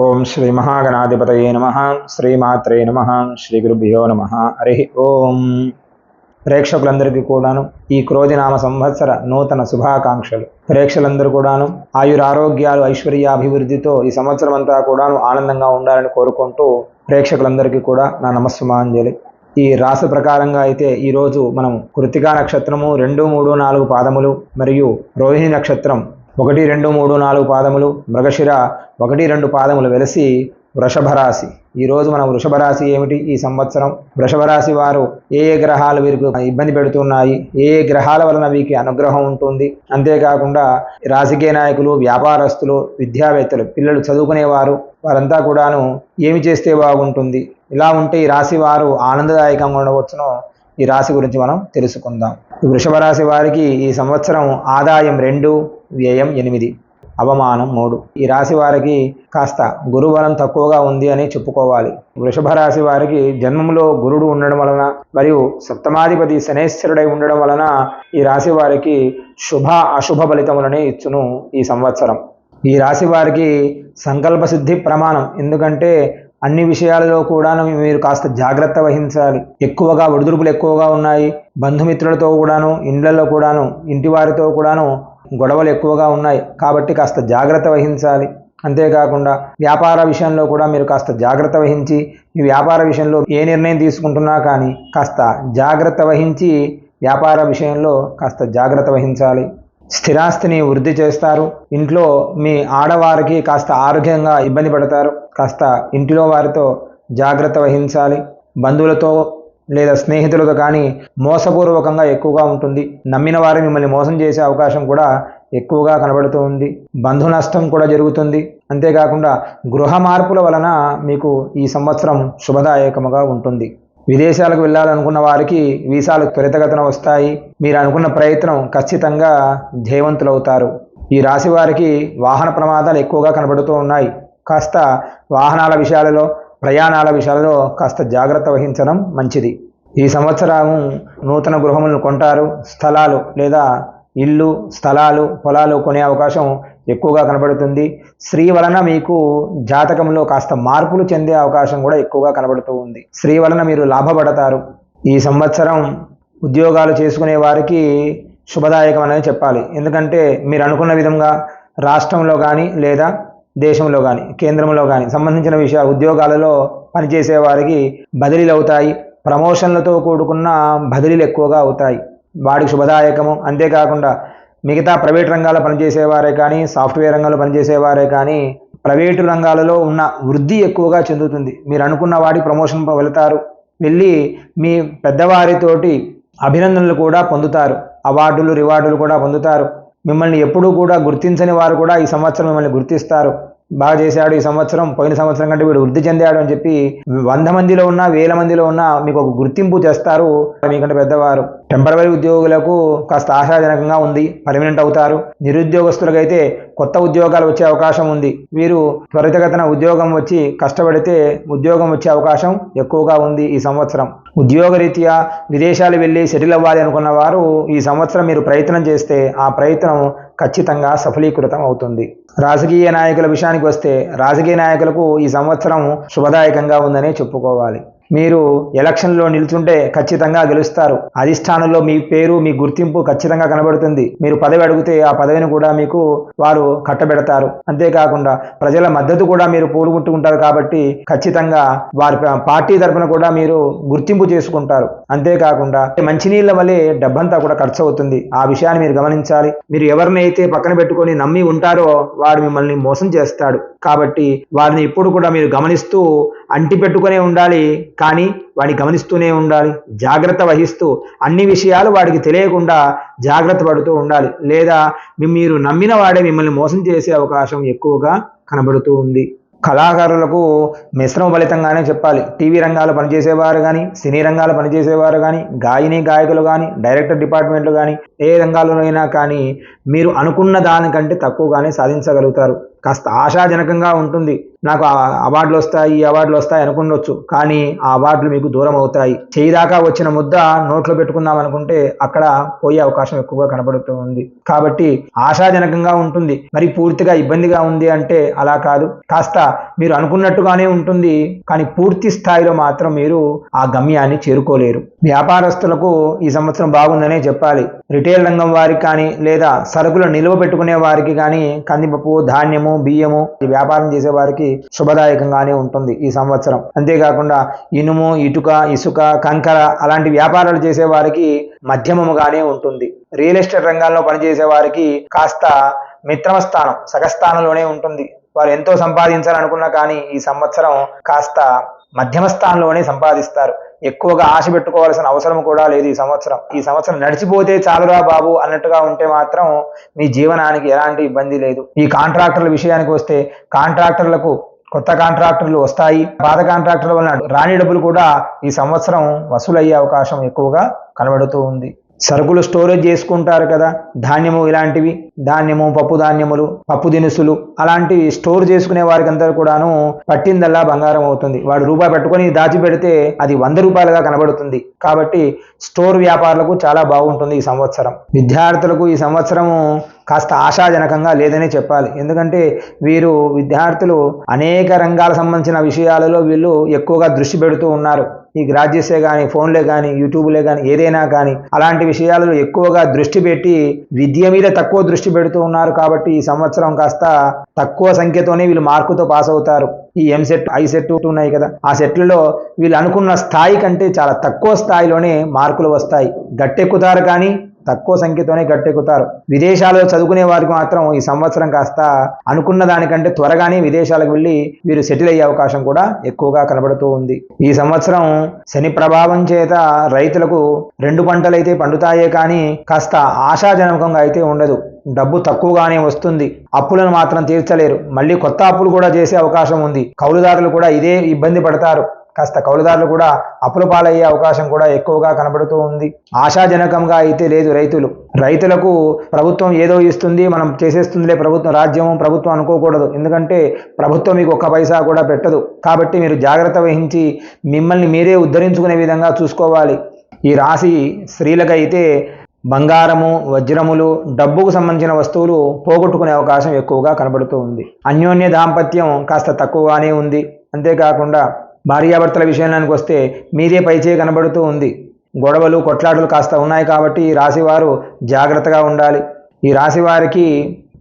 ఓం శ్రీ మహాగణాధిపతయే నమః. శ్రీమాత్రే నమః. శ్రీ గురుభ్యో నమః. హరి ఓం. ప్రేక్షకులందరికీ కూడాను ఈ క్రోధినామ సంవత్సర నూతన శుభాకాంక్షలు. ప్రేక్షకులందరూ కూడాను ఆయురారోగ్యాలు ఐశ్వర్యాభివృద్ధితో ఈ సంవత్సరం అంతా కూడాను ఆనందంగా ఉండాలని కోరుకుంటూ ప్రేక్షకులందరికీ కూడా నా నమస్సుమాంజలి. ఈ రాశి ప్రకారంగా అయితే ఈరోజు మనం కృత్తికా నక్షత్రము 2, 3, 4 పాదములు మరియు రోహిణి నక్షత్రం 1, 2, 3, 4 పాదములు, మృగశిర 1, 2 పాదములు వెలసి వృషభ రాశి. ఈరోజు మనం వృషభ రాశి ఏమిటి, ఈ సంవత్సరం వృషభ రాశి వారు ఏ గ్రహాలు వీరికి ఇబ్బంది పెడుతున్నాయి, ఏ గ్రహాల వలన వీరికి అనుగ్రహం ఉంటుంది, అంతేకాకుండా రాజకీయ నాయకులు, వ్యాపారస్తులు, విద్యావేత్తలు, పిల్లలు చదువుకునేవారు వారంతా కూడాను ఏమి చేస్తే బాగుంటుంది, ఇలా ఉంటే ఈ రాశి వారు ఆనందదాయకంగా ఉండవచ్చునో ఈ రాశి గురించి మనం తెలుసుకుందాం. వృషభ రాశి వారికి ఈ సంవత్సరం ఆదాయం 2, వ్యయం 8, అవమానం 3. ఈ రాశి వారికి కాస్త గురుబలం తక్కువగా ఉంది అని చెప్పుకోవాలి. వృషభ రాశి వారికి జన్మంలో గురుడు ఉండడం వలన మరియు సప్తమాధిపతి శనేశ్వరుడై ఉండడం వలన ఈ రాశి వారికి శుభ అశుభ ఫలితములనే ఇచ్చును ఈ సంవత్సరం. ఈ రాశి వారికి సంకల్ప సిద్ధి ప్రమాణం. ఎందుకంటే అన్ని విషయాలలో కూడాను మీరు కాస్త జాగ్రత్త వహించాలి. ఎక్కువగా ఒడిదుడుకులు ఎక్కువగా ఉన్నాయి. బంధుమిత్రులతో కూడాను, ఇండ్లలో కూడాను, ఇంటి వారితో కూడాను గొడవలు ఎక్కువగా ఉన్నాయి. కాబట్టి కాస్త జాగ్రత్త వహించాలి. అంతేకాకుండా వ్యాపార విషయంలో కూడా మీరు కాస్త జాగ్రత్త వహించి, ఈ వ్యాపార విషయంలో ఏ నిర్ణయం తీసుకుంటున్నా కానీ కాస్త జాగ్రత్త వహించి వ్యాపార విషయంలో కాస్త జాగ్రత్త వహించాలి. స్థిరాస్తిని వృద్ధి చేస్తారు. ఇంట్లో మీ ఆడవారికి కాస్త ఆరోగ్యంగా ఇబ్బంది పడతారు. కాస్త ఇంటిలో వారితో జాగ్రత్త వహించాలి. బంధువులతో లేదా స్నేహితులతో కానీ మోసపూర్వకంగా ఎక్కువగా ఉంటుంది. నమ్మిన వారు మిమ్మల్ని మోసం చేసే అవకాశం కూడా ఎక్కువగా కనబడుతూ ఉంది. బంధు నష్టం కూడా జరుగుతుంది. అంతేకాకుండా గృహ మార్పుల వలన మీకు ఈ సంవత్సరం శుభదాయకముగా ఉంటుంది. విదేశాలకు వెళ్ళాలనుకున్న వారికి వీసాలు త్వరితగతిన వస్తాయి. మీరు అనుకున్న ప్రయత్నం ఖచ్చితంగా జయవంతులవుతారు. ఈ రాశి వారికి వాహన ప్రమాదాలు ఎక్కువగా కనబడుతూ ఉన్నాయి. కాస్త వాహనాల విషయాలలో, ప్రయాణాల విషయాలలో కాస్త జాగ్రత్త వహించడం మంచిది. ఈ సంవత్సరం నూతన గృహములను కొంటారు. స్థలాలు లేదా ఇల్లు, స్థలాలు, పొలాలు కొనే అవకాశం ఎక్కువగా కనబడుతుంది. స్త్రీ వలన మీకు జాతకంలో కాస్త మార్పులు చెందే అవకాశం కూడా ఎక్కువగా కనబడుతూ ఉంది. స్త్రీ వలన మీరు లాభపడతారు. ఈ సంవత్సరం ఉద్యోగాలు చేసుకునే వారికి శుభదాయకం అనేది చెప్పాలి. ఎందుకంటే మీరు అనుకున్న విధంగా రాష్ట్రంలో కానీ లేదా దేశంలో కానీ కేంద్రంలో కానీ సంబంధించిన ఉద్యోగాలలో పనిచేసే వారికి బదిలీలు అవుతాయి. ప్రమోషన్లతో కూడుకున్న బదిలీలు ఎక్కువగా అవుతాయి. వాడికి శుభదాయకము. అంతేకాకుండా మిగతా ప్రైవేట్ రంగాల్లో పనిచేసేవారే కానీ, సాఫ్ట్వేర్ రంగంలో పనిచేసేవారే కానీ ప్రైవేటు రంగాలలో ఉన్న వృద్ధి ఎక్కువగా చెందుతుంది. మీరు అనుకున్న వాడికి ప్రమోషన్ వెళతారు. వెళ్ళి మీ పెద్దవారితోటి అభినందనలు కూడా పొందుతారు. అవార్డులు, రివార్డులు కూడా పొందుతారు. మిమ్మల్ని ఎప్పుడూ కూడా గుర్తించని వారు కూడా ఈ సంవత్సరం మిమ్మల్ని గుర్తిస్తారు. బాగా చేశాడు ఈ సంవత్సరం, పోయిన సంవత్సరం కంటే వీడు వృద్ధి చెందాడు అని చెప్పి 100 మందిలో ఉన్నా 1000 మందిలో ఉన్నా మీకు ఒక గుర్తింపు చేస్తారు మీకంటే పెద్దవారు. టెంపరరీ ఉద్యోగులకు కాస్త ఆశాజనకంగా ఉంది, పర్మనెంట్ అవుతారు. నిరుద్యోగస్తులకైతే కొత్త ఉద్యోగాలు వచ్చే అవకాశం ఉంది. వీరు త్వరితగతిన ఉద్యోగం వచ్చి కష్టపడితే ఉద్యోగం వచ్చే అవకాశం ఎక్కువగా ఉంది ఈ సంవత్సరం. ఉద్యోగరీత్యా విదేశాలు వెళ్ళి సెటిల్ అవ్వాలి అనుకున్న వారు ఈ సంవత్సరం మీరు ప్రయత్నం చేస్తే ఆ ప్రయత్నం ఖచ్చితంగా సఫలీకృతం అవుతుంది. రాజకీయ నాయకుల విషయానికి వస్తే రాజకీయ నాయకులకు ఈ సంవత్సరం శుభదాయకంగా ఉందనే చెప్పుకోవాలి. మీరు ఎలక్షన్లో నిల్చుంటే ఖచ్చితంగా గెలుస్తారు. అధిష్టానంలో మీ పేరు, మీ గుర్తింపు ఖచ్చితంగా కనబడుతుంది. మీరు పదవి అడిగితే ఆ పదవిని కూడా మీకు వారు కట్టబెడతారు. అంతేకాకుండా ప్రజల మద్దతు కూడా మీరు పూడుకుంటుంటారు. కాబట్టి ఖచ్చితంగా వారి పార్టీ తరఫున కూడా మీరు గుర్తింపు చేసుకుంటారు. అంతేకాకుండా మంచినీళ్ళ వల్లే డబ్బంతా కూడా ఖర్చు అవుతుంది. ఆ విషయాన్ని మీరు గమనించాలి. మీరు ఎవరినైతే పక్కన పెట్టుకొని నమ్మి ఉంటారో వాడు మిమ్మల్ని మోసం చేస్తాడు. కాబట్టి వారిని ఇప్పుడు కూడా మీరు గమనిస్తూ అంటి పెట్టుకునే ఉండాలి. కానీ వాడిని గమనిస్తూనే ఉండాలి. జాగ్రత్త వహిస్తూ అన్ని విషయాలు వాడికి తెలియకుండా జాగ్రత్త పడుతూ ఉండాలి. లేదా మీరు నమ్మిన వాడే మిమ్మల్ని మోసం చేసే అవకాశం ఎక్కువగా కనబడుతూ ఉంది. కళాకారులకు మిశ్రమ ఫలితంగానే చెప్పాలి. టీవీ రంగాలు పనిచేసేవారు కానీ, సినీ రంగాలు పనిచేసేవారు కానీ, గాయకులు కానీ, డైరెక్టర్ డిపార్ట్మెంట్లు కానీ, ఏ రంగాల్లోనైనా కానీ మీరు అనుకున్న దానికంటే తక్కువగానే సాధించగలుగుతారు. కాస్త ఆశాజనకంగా ఉంటుంది. నాకు ఆ అవార్డులు వస్తాయి, ఈ అవార్డులు వస్తాయి అనుకుండొచ్చు, కానీ ఆ అవార్డులు మీకు దూరం అవుతాయి. చేయిదాకా వచ్చిన ముద్ద నోట్లో పెట్టుకుందాం అనుకుంటే అక్కడ పోయే అవకాశం ఎక్కువగా కనబడుతూ ఉంది. కాబట్టి ఆశాజనకంగా ఉంటుంది, మరి పూర్తిగా ఇబ్బందిగా ఉంది అంటే అలా కాదు. కాస్త మీరు అనుకున్నట్టుగానే ఉంటుంది, కానీ పూర్తి స్థాయిలో మాత్రం మీరు ఆ గమ్యాన్ని చేరుకోలేరు. వ్యాపారస్తులకు ఈ సంవత్సరం బాగుందనే చెప్పాలి. రిటైల్ రంగం వారికి కానీ, లేదా సరుకులు నిల్వ పెట్టుకునే వారికి కానీ, కందిపప్పు, ధాన్యము, బియ్యము ఈ వ్యాపారం చేసే వారికి శుభదాయకంగానే ఉంటుంది ఈ సంవత్సరం. అంతేకాకుండా ఇనుము, ఇటుక, ఇసుక, కంకర అలాంటి వ్యాపారాలు చేసే వారికి మధ్యమముగానే ఉంటుంది. రియల్ ఎస్టేట్ రంగాల్లో పనిచేసే వారికి కాస్త మిత్రమ స్థానం సగస్థానంలోనే ఉంటుంది. వారు ఎంతో సంపాదించాలనుకున్నా కానీ ఈ సంవత్సరం కాస్త మధ్యమ స్థానంలోనే సంపాదిస్తారు. ఎక్కువగా ఆశ పెట్టుకోవాల్సిన అవసరం కూడా లేదు. ఈ సంవత్సరం నడిచిపోతే చాలురా బాబు అన్నట్టుగా ఉంటే మాత్రం మీ జీవనానికి ఎలాంటి ఇబ్బంది లేదు. ఈ కాంట్రాక్టర్ల విషయానికి వస్తే కాంట్రాక్టర్లకు కొత్త కాంట్రాక్టర్లు వస్తాయి. పాత కాంట్రాక్టర్ల వలన రాని డబ్బులు కూడా ఈ సంవత్సరం వసూలయ్యే అవకాశం ఎక్కువగా కనబడుతూ ఉంది. సరుకులు స్టోరేజ్ చేసుకుంటారు కదా, ధాన్యము ఇలాంటివి, ధాన్యము, పప్పు ధాన్యములు, పప్పు దినుసులు అలాంటివి స్టోర్ చేసుకునే వారికి అందరూ కూడాను పట్టిందల్లా బంగారం అవుతుంది. వాడు రూపాయి పెట్టుకొని దాచిపెడితే అది 100 రూపాయలుగా కనబడుతుంది. కాబట్టి స్టోర్ వ్యాపారులకు చాలా బాగుంటుంది ఈ సంవత్సరం. విద్యార్థులకు ఈ సంవత్సరము కాస్త ఆశాజనకంగా లేదనే చెప్పాలి. ఎందుకంటే వీరు విద్యార్థులు అనేక రంగాలకు సంబంధించిన విషయాలలో వీళ్ళు ఎక్కువగా దృష్టి పెడుతూ ఉన్నారు. ఈ గ్రాడ్యుయేట్సే కానీ, ఫోన్లే కానీ, యూట్యూబ్లే కానీ, ఏదైనా కానీ అలాంటి విషయాలలో ఎక్కువగా దృష్టి పెట్టి విద్య మీద తక్కువ దృష్టి పెడుతూ ఉన్నారు. కాబట్టి ఈ సంవత్సరం కాస్త తక్కువ సంఖ్యతోనే వీళ్ళు మార్కుతో పాస్ అవుతారు. ఈ ఎంసెట్, ఐసెట్ ఉన్నాయి కదా, ఆ సెట్లలో వీళ్ళు అనుకున్న స్థాయి కంటే చాలా తక్కువ స్థాయిలోనే మార్కులు వస్తాయి. గట్టెక్కుతారు కానీ తక్కువ సంఖ్యతోనే గట్టెక్కుతారు. విదేశాల్లో చదువుకునే వారికి మాత్రం ఈ సంవత్సరం కాస్త అనుకున్న దానికంటే త్వరగానే విదేశాలకు వెళ్ళి వీరు సెటిల్ అయ్యే అవకాశం కూడా ఎక్కువగా కనబడుతూ ఉంది. ఈ సంవత్సరం శని ప్రభావం చేత రైతులకు 2 పంటలైతే పండుతాయే కానీ కాస్త ఆశాజనకంగా అయితే ఉండదు. డబ్బు తక్కువగానే వస్తుంది. అప్పులను మాత్రం తీర్చలేరు. మళ్ళీ కొత్త అప్పులు కూడా చేసే అవకాశం ఉంది. కౌలుదారులు కూడా ఇదే ఇబ్బంది పడతారు. కాస్త కౌలుదారులు కూడా అప్పుల పాలయ్యే అవకాశం కూడా ఎక్కువగా కనబడుతూ ఉంది. ఆశాజనకంగా అయితే లేదు. రైతులకు ప్రభుత్వం ఏదో ఇస్తుంది, మనం చేసేస్తుందిలే ప్రభుత్వం, ప్రభుత్వం అనుకోకూడదు. ఎందుకంటే ప్రభుత్వం మీకు 1 పైసా కూడా పెట్టదు. కాబట్టి మీరు జాగ్రత్త వహించి మిమ్మల్ని మీరే ఉద్ధరించుకునే విధంగా చూసుకోవాలి. ఈ రాశి స్త్రీలకైతే బంగారము, వజ్రములు, డబ్బుకు సంబంధించిన వస్తువులు పోగొట్టుకునే అవకాశం ఎక్కువగా కనబడుతూ ఉంది. అన్యోన్య దాంపత్యం కాస్త తక్కువగానే ఉంది. అంతేకాకుండా భార్యాభర్తల విషయానికి వస్తే మీదే పైచే కనబడుతూ ఉంది. గొడవలు, కొట్లాటలు కాస్త ఉన్నాయి. కాబట్టి ఈ రాశి వారు జాగ్రత్తగా ఉండాలి. ఈ రాశి వారికి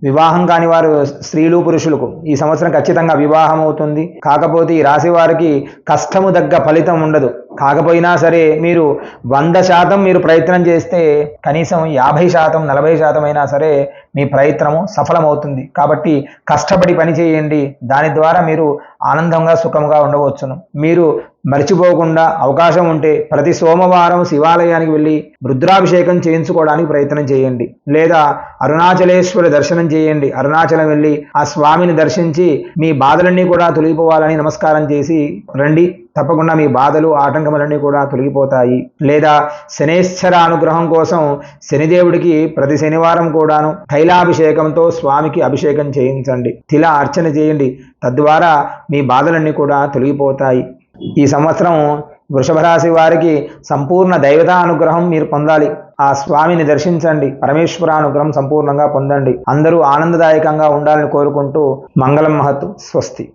వివాహం కాని వారు స్త్రీలు, పురుషులకు ఈ సంవత్సరం ఖచ్చితంగా వివాహం అవుతుంది. కాకపోతే ఈ రాశి వారికి కష్టము దగ్గ ఫలితం ఉండదు. కాకపోయినా సరే మీరు 100% మీరు ప్రయత్నం చేస్తే కనీసం 50%, 40% అయినా సరే మీ ప్రయత్నము సఫలమవుతుంది. కాబట్టి కష్టపడి పని చేయండి. దాని ద్వారా మీరు ఆనందంగా, సుఖంగా ఉండవచ్చును. మీరు మర్చిపోకుండా అవకాశం ఉంటే ప్రతి సోమవారం శివాలయానికి వెళ్ళి రుద్రాభిషేకం చేయించుకోవడానికి ప్రయత్నం చేయండి. లేదా అరుణాచలేశ్వరి దర్శనం చేయండి. అరుణాచలం వెళ్ళి ఆ స్వామిని దర్శించి మీ బాధలన్నీ కూడా తొలగిపోవాలని నమస్కారం చేసి రండి. తప్పకుండా మీ బాధలు, ఆటంకములన్నీ కూడా తొలగిపోతాయి. లేదా శనేశ్వర అనుగ్రహం కోసం శనిదేవుడికి ప్రతి శనివారం కూడాను తైలాభిషేకంతో స్వామికి అభిషేకం చేయించండి. తిలా అర్చన చేయండి. తద్వారా మీ బాధలన్నీ కూడా తొలగిపోతాయి. ఈ సంవత్సరం వృషభ రాశి వారికి సంపూర్ణ దైవతానుగ్రహం మీరు పొందాలి. ఆ స్వామిని దర్శించండి. పరమేశ్వరానుగ్రహం సంపూర్ణంగా పొందండి. అందరూ ఆనందదాయకంగా ఉండాలని కోరుకుంటూ మంగళం మహత్. స్వస్తి.